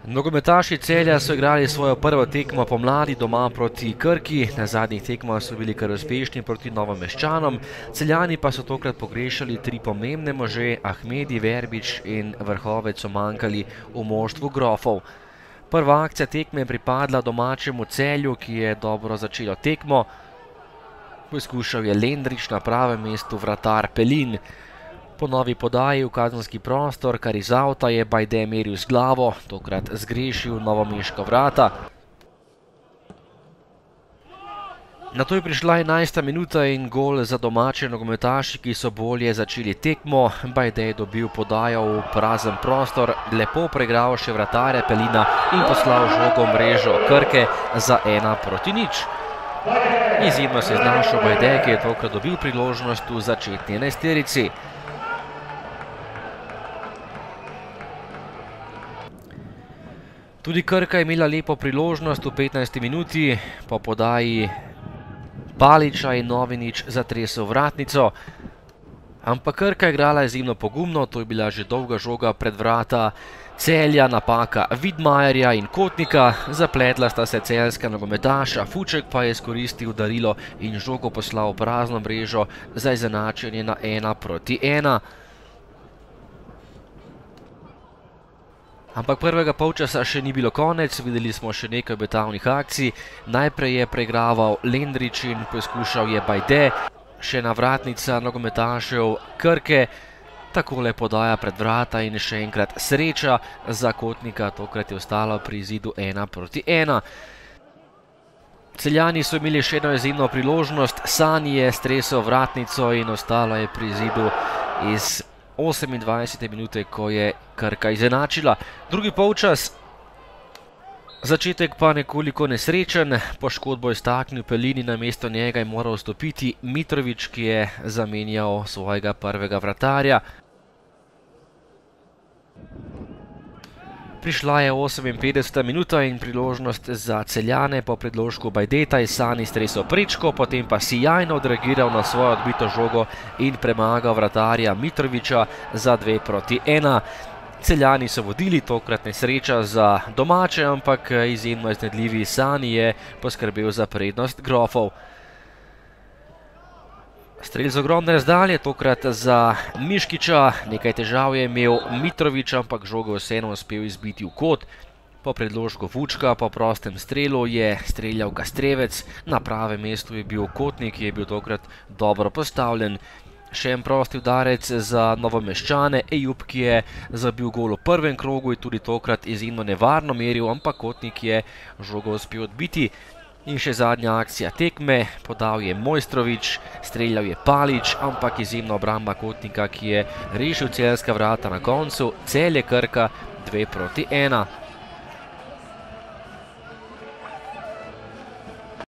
Nogometaši Celja so igrali svojo prvo tekmo pomladi doma proti Krki, na zadnjih tekmah so bili kar uspešni proti Novomeščanom, Celjani pa so tokrat pogrešali tri pomembne može, Ahmedi, Verbič in Vrhovec so manjkali v moštvu Grofov. Prva akcija tekme je pripadla domačemu Celju, ki je dobro začelo tekmo. Poskušal je Lendrič, na pravem mestu vratar Pelin. Po novi podaji v kazenski prostor, kar iz avta je Bajde meril z glavo, tokrat zgrešil novomeška vrata. Nato je prišla 11. minuta in gol za domače nogometaši, ki so bolje začeli tekmo. Bajde je dobil podajo v prazen prostor, lepo preigral še vratarja Pelina in poslal žogo v mrežo Krke za 1:0. Izjemno se je znašel Bajde, ki je tokrat dobil priložnost v začetni enajsterici. Tudi Krka je imela lepo priložnost v 15. minuti, po podaji Paliča in Novinič zatresel vratnico. Ampak Krka je igrala izjemno pogumno, to je bila že dolga žoga pred vrata Celja, napaka Vidmajerja in Kotnika, zapletla sta se celjska nogometaša, Fuček pa je izkoristil darilo in žogo poslal v prazno mrežo za izenačenje na 1:1. Ampak prvega polčasa še ni bilo konec, videli smo še nekaj obetavnih akcij. Najprej je preigraval Lendrič in poskušal je Bajde, še ena vratnica nogometašev Krke, takole podaja pred vrata in še enkrat sreča za Kotnika, tokrat je ostalo pri izidu 1:1. Celjani so imeli še eno izjemno priložnost, Sani je stresel vratnico in ostalo je pri izidu iz 28. minute, ko je Krka izenačila. Drugi polčas, začetek pa nekoliko nesrečen, poškodbo je staknil Pelin in namesto njega je moral vstopiti Mitrović, ki je zamenjal svojega prvega vratarja. Prišla je 58. minuta in priložnost za Celjane. Po predložku Bajdeta je Sani stresel prečko, potem pa sijajno odreagiral na svojo odbito žogo in premagal vratarja Mitrovića za 2:1. Celjani so vodili, tokrat nesreča za domače, ampak izjemno iznajdljivi Sani je poskrbel za prednost Grofov. Strel z ogromne razdalje, tokrat za Miškića, nekaj težav je imel Mitrović, ampak žogo vseeno uspel izbiti v kot. Po predložku Fučka, po prostem strelu je streljal Kastrevec, na pravem mestu je bil Kotnik, ki je bil tokrat dobro postavljen. Še en prosti udarec za Novomeščane, Ejub, ki je zabil gol v prvem krogu, je tudi tokrat izjemno nevarno meril, ampak Kotnik je žogo uspel odbiti. In še zadnja akcija tekme, podal je Mojstrović, streljal je Palič, ampak izjemna obramba Kotnika, ki je rešil celjska vrata na koncu. Celje Krka 2:1.